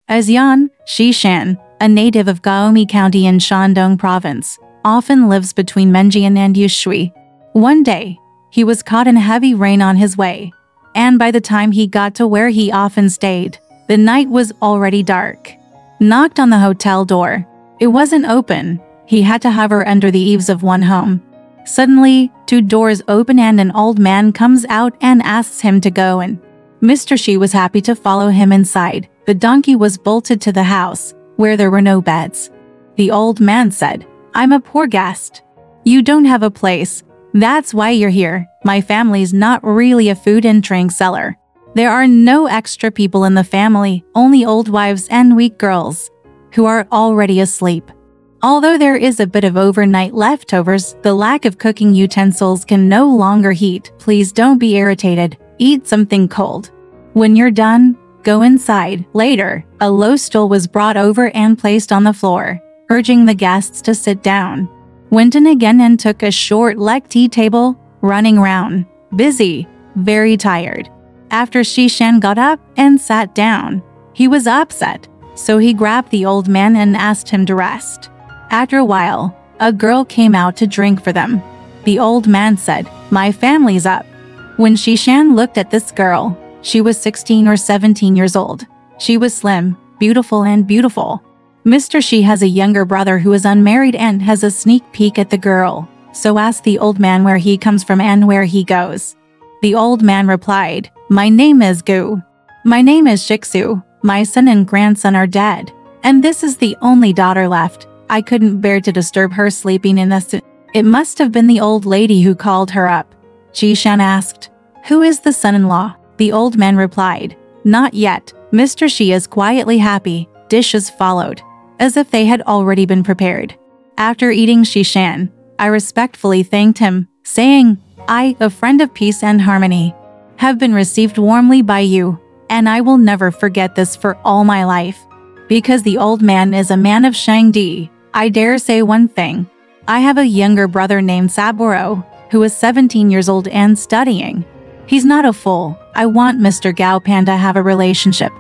Xian, Xian, a native of Gaomi County in Shandong Province, often lives between Menjian and Yushui. One day, he was caught in heavy rain on his way, and by the time he got to where he often stayed, the night was already dark. Knocked on the hotel door. It wasn't open. He had to hover under the eaves of one home. Suddenly, 2 doors open and an old man comes out and asks him to go in. Mr. Shi was happy to follow him inside. The donkey was bolted to the house, where there were no beds. The old man said, "I'm a poor guest. You don't have a place. That's why you're here. My family's not really a food and drink seller. There are no extra people in the family, only old wives and weak girls, who are already asleep. Although there is a bit of overnight leftovers, the lack of cooking utensils can no longer heat. Please don't be irritated. Eat something cold. When you're done, go inside." Later, a low stool was brought over and placed on the floor, urging the guests to sit down. Went in again and took a short leg tea table, running round, busy, very tired. After Xian got up and sat down, he was upset, so he grabbed the old man and asked him to rest. After a while, a girl came out to drink for them. The old man said, "My family's up." When Xian looked at this girl, she was 16 or 17 years old. She was slim, beautiful. Mr. Shi has a younger brother who is unmarried and has a sneak peek at the girl, so asked the old man where he comes from and where he goes. The old man replied, "My name is Gu. My name is Shixu. My son and grandson are dead, and this is the only daughter left. I couldn't bear to disturb her sleeping in this." It must have been the old lady who called her up. Xian asked, "Who is the son-in-law?" The old man replied, "Not yet." Mr. Shi is quietly happy. Dishes followed, as if they had already been prepared. After eating Xian, I respectfully thanked him, saying, "I, a friend of peace and harmony, have been received warmly by you, and I will never forget this for all my life." Because the old man is a man of Shangdi, I dare say one thing. I have a younger brother named Saburo, who is 17 years old and studying. He's not a fool. I want Mr. Gao Pan to have a relationship.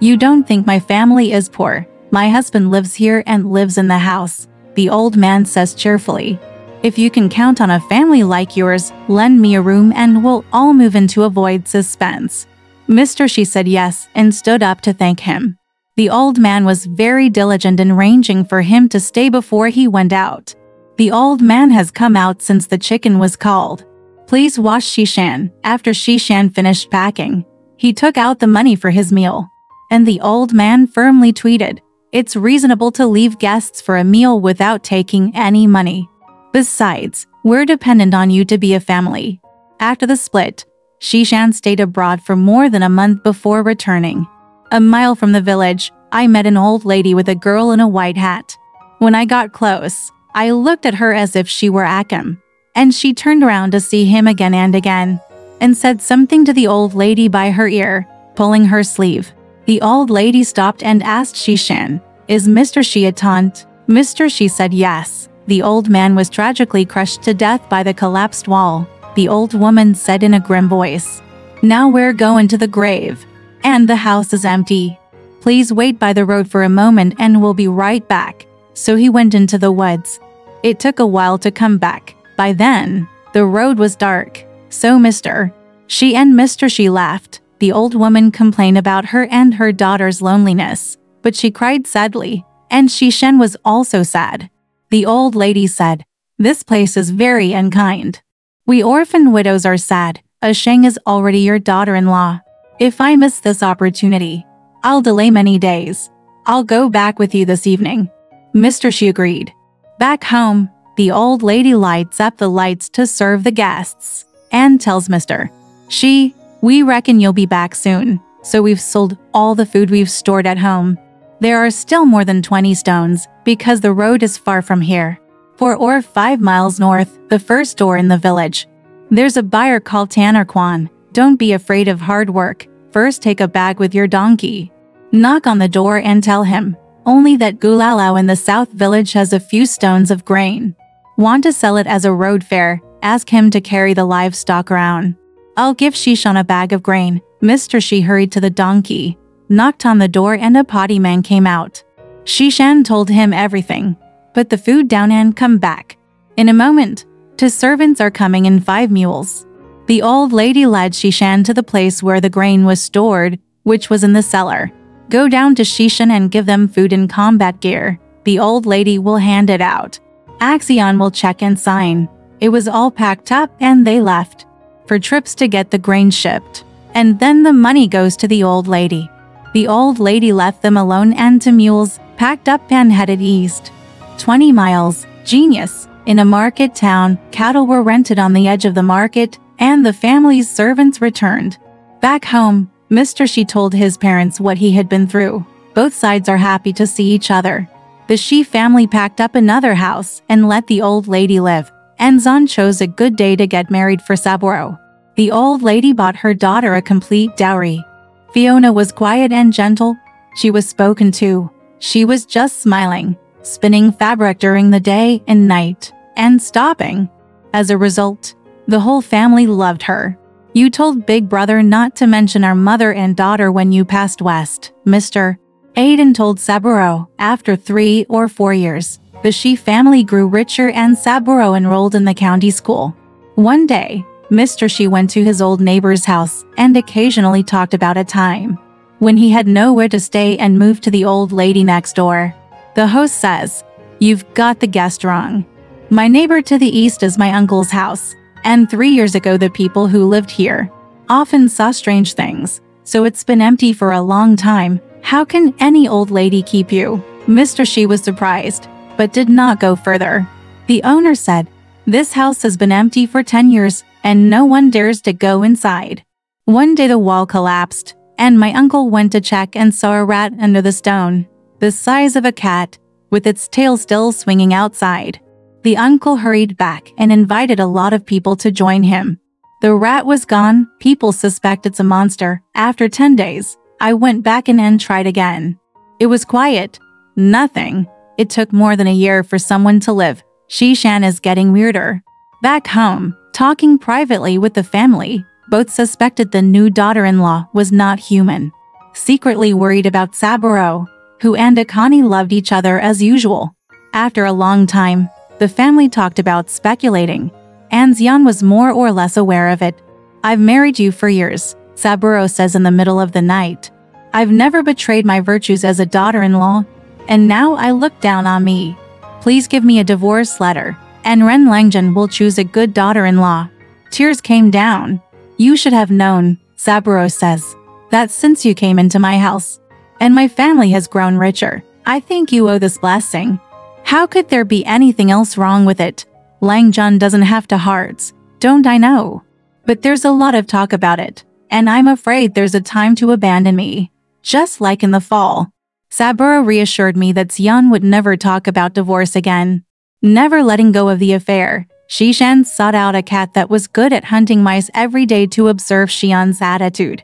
You don't think my family is poor. My husband lives here and lives in the house, the old man says cheerfully. If you can count on a family like yours, lend me a room and we'll all move in to avoid suspense. Mr. Shi said yes and stood up to thank him. The old man was very diligent in arranging for him to stay before he went out. The old man has come out since the chicken was called. Please wash Xian. After Xian finished packing, he took out the money for his meal. And the old man firmly tweeted, "It's reasonable to leave guests for a meal without taking any money. Besides, we're dependent on you to be a family." After the split, Xian stayed abroad for more than a month before returning. A mile from the village, I met an old lady with a girl in a white hat. When I got close, I looked at her as if she were Akam, and she turned around to see him again and again, and said something to the old lady by her ear, pulling her sleeve. The old lady stopped and asked Xian, "Is Mr. Shi a taunt?" Mr. Shi said yes. The old man was tragically crushed to death by the collapsed wall. The old woman said in a grim voice, "Now we're going to the grave, and the house is empty. Please wait by the road for a moment and we'll be right back." So he went into the woods. It took a while to come back. By then, the road was dark. So Mr. Shi and Mr. Shi laughed. The old woman complained about her and her daughter's loneliness, but she cried sadly, and Xian was also sad. The old lady said, "This place is very unkind. We orphan widows are sad. Sheng is already your daughter-in-law. If I miss this opportunity, I'll delay many days. I'll go back with you this evening." Mr. Shi agreed. Back home, the old lady lights up the lights to serve the guests, and tells Mr. Shi, "We reckon you'll be back soon, so we've sold all the food we've stored at home. There are still more than 20 stones, because the road is far from here. 4 or 5 miles north, the first door in the village. There's a buyer called Tanner Quan. Don't be afraid of hard work. First take a bag with your donkey. Knock on the door and tell him only that Gulalao in the south village has a few stones of grain. Want to sell it as a road fare, ask him to carry the livestock around. I'll give Xian a bag of grain." Mr. Shi hurried to the donkey, knocked on the door and a potty man came out. Xian told him everything. Put the food down and come back. In a moment, 2 servants are coming in 5 mules. The old lady led Xian to the place where the grain was stored, which was in the cellar. Go down to Xian and give them food and combat gear. The old lady will hand it out. Xian will check and sign. It was all packed up and they left for trips to get the grain shipped. And then the money goes to the old lady. The old lady left them alone and 2 mules, packed up and headed east. 20 miles. Genius. In a market town, cattle were rented on the edge of the market, and the family's servants returned. Back home, Mr. Xi told his parents what he had been through. Both sides are happy to see each other. The Xi family packed up another house and let the old lady live, and Zan chose a good day to get married for Saburo. The old lady bought her daughter a complete dowry. Fiona was quiet and gentle. She was spoken to. She was just smiling, spinning fabric during the day and night, and stopping. As a result, the whole family loved her. You told Big Brother not to mention our mother and daughter when you passed west, Mr. Aiden told Saburo. After 3 or 4 years, the Xi family grew richer and Saburo enrolled in the county school. One day, Mr. Xi went to his old neighbor's house and occasionally talked about a time when he had nowhere to stay and moved to the old lady next door. The host says, "You've got the guest wrong. My neighbor to the east is my uncle's house, and 3 years ago the people who lived here often saw strange things, so it's been empty for a long time. How can any old lady keep you?" Mr. Xi was surprised, but did not go further. The owner said, "This house has been empty for 10 years, and no one dares to go inside." One day the wall collapsed, and my uncle went to check and saw a rat under the stone, the size of a cat, with its tail still swinging outside. The uncle hurried back and invited a lot of people to join him. The rat was gone. People suspect it's a monster. After 10 days, I went back in and tried again. It was quiet. Nothing. It took more than a year for someone to live. Xian is getting weirder. Back home, talking privately with the family, both suspected the new daughter-in-law was not human. Secretly worried about Saburo, who and Akane loved each other as usual. After a long time, the family talked about speculating, and Xian was more or less aware of it. "I've married you for years," Saburo says in the middle of the night. "I've never betrayed my virtues as a daughter-in-law, and now I look down on me. Please give me a divorce letter, and Ren Langjun will choose a good daughter-in-law." Tears came down. "You should have known," Saburo says, "that since you came into my house, and my family has grown richer, I think you owe this blessing. How could there be anything else wrong with it? Langjun doesn't have 2 hearts, don't I know? But there's a lot of talk about it, and I'm afraid there's a time to abandon me, just like in the fall." Saburo reassured me that Xian would never talk about divorce again. Never letting go of the affair, Xian sought out a cat that was good at hunting mice every day to observe Xian's attitude.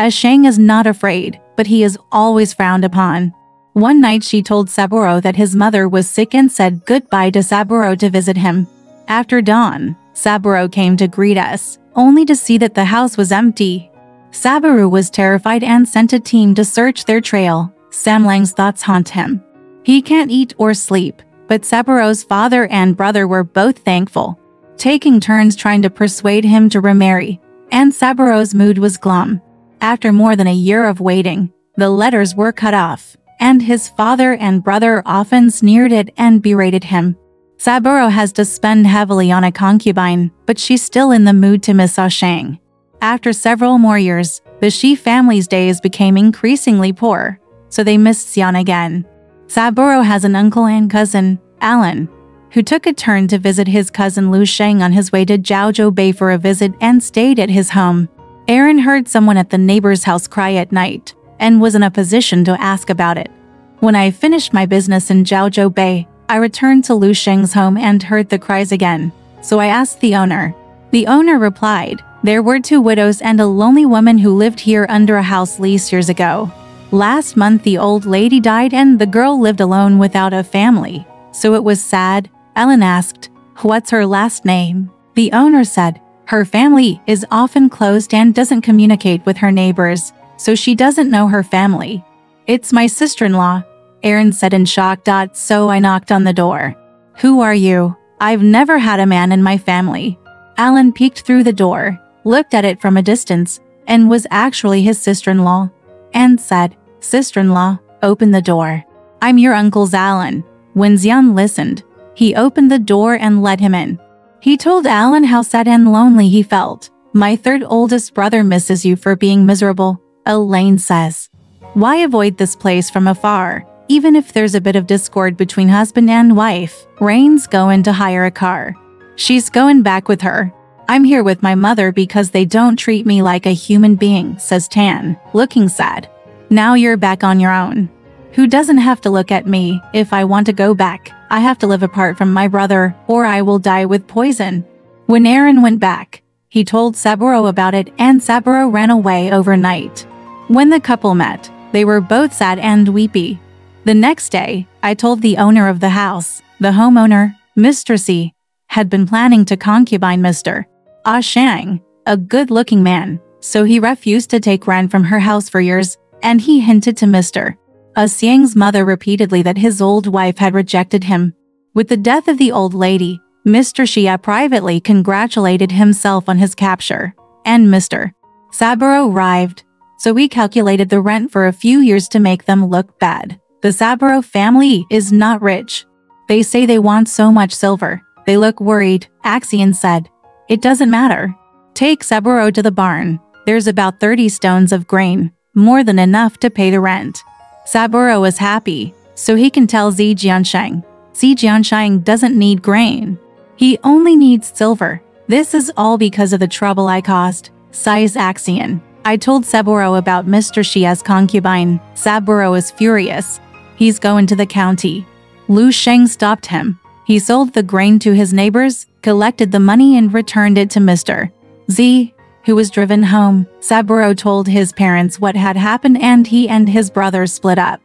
Shang is not afraid, but he is always frowned upon. One night she told Saburo that his mother was sick and said goodbye to Saburo to visit him. After dawn, Saburo came to greet us, only to see that the house was empty. Saburo was terrified and sent a team to search their trail. Sam Lang's thoughts haunt him. He can't eat or sleep, but Saburo's father and brother were both thankful, taking turns trying to persuade him to remarry, and Saburo's mood was glum. After more than a year of waiting, the letters were cut off, and his father and brother often sneered at and berated him. Saburo has to spend heavily on a concubine, but she's still in the mood to miss Shang. After several more years, the Xi family's days became increasingly poor, so they missed Xian again. Saburo has an uncle and cousin, Alan, who took a turn to visit his cousin Liu Sheng on his way to Jiaozhou Bay for a visit and stayed at his home. Aaron heard someone at the neighbor's house cry at night, and was in a position to ask about it. When I finished my business in Jiaozhou Bay, I returned to Liu Sheng's home and heard the cries again, so I asked the owner. The owner replied, "There were 2 widows and a lonely woman who lived here under a house lease years ago. Last month the old lady died and the girl lived alone without a family, so it was sad." Ellen asked, "What's her last name?" The owner said, "Her family is often closed and doesn't communicate with her neighbors. so she doesn't know her family. It's my sister-in-law, Aaron said in shock. So I knocked on the door. Who are you? I've never had a man in my family. Alan peeked through the door, looked at it from a distance, and was actually his sister-in-law, and said, Sister-in-law, open the door. I'm your uncle's Alan. When Xian listened, he opened the door and let him in. He told Alan how sad and lonely he felt. My third oldest brother misses you for being miserable, Elaine says. Why avoid this place from afar? Even if there's a bit of discord between husband and wife, Rain's going to hire a car. She's going back with her. I'm here with my mother because they don't treat me like a human being, says Tan, looking sad. Now you're back on your own. Who doesn't have to look at me? If I want to go back, I have to live apart from my brother, or I will die with poison. When Aaron went back, he told Saburo about it, and Saburo ran away overnight. When the couple met, they were both sad and weepy. The next day, I told the owner of the house, the homeowner, Mr. C, had been planning to concubine Mr. Xian, a good-looking man, so he refused to take rent from her house for years, and he hinted to Mr. Xiang's mother repeatedly that his old wife had rejected him. With the death of the old lady, Mr. Xia privately congratulated himself on his capture, and Mr. Saburo arrived, so we calculated the rent for a few years to make them look bad. The Saburo family is not rich. They say they want so much silver. They look worried, Xian said. It doesn't matter. Take Saburo to the barn. There's about 30 stones of grain, more than enough to pay the rent. Saburo is happy, so he can tell Zi Jiansheng. Zi Jiansheng doesn't need grain. He only needs silver. This is all because of the trouble I caused, sighs Xian. I told Saburo about Mr. Xia's concubine. Saburo is furious. He's going to the county. Lu Sheng stopped him. He sold the grain to his neighbors, collected the money and returned it to Mr. Z, who was driven home. Saburo told his parents what had happened and he and his brothers split up.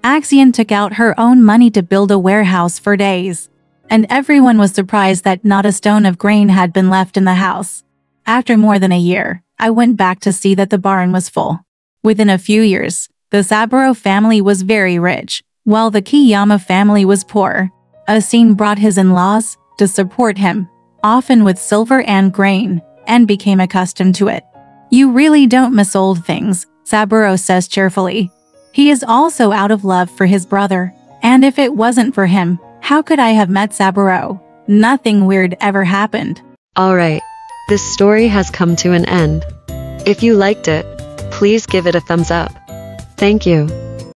Xian took out her own money to build a warehouse for days. And everyone was surprised that not a stone of grain had been left in the house. After more than a year, I went back to see that the barn was full. Within a few years, the Saburo family was very rich, while the Kiyama family was poor. Xian brought his in-laws to support him, often with silver and grain, and became accustomed to it. You really don't miss old things, Saburo says cheerfully. He is also out of love for his brother, and if it wasn't for him, how could I have met Saburo? Nothing weird ever happened. Alright, this story has come to an end. If you liked it, please give it a thumbs up. Thank you.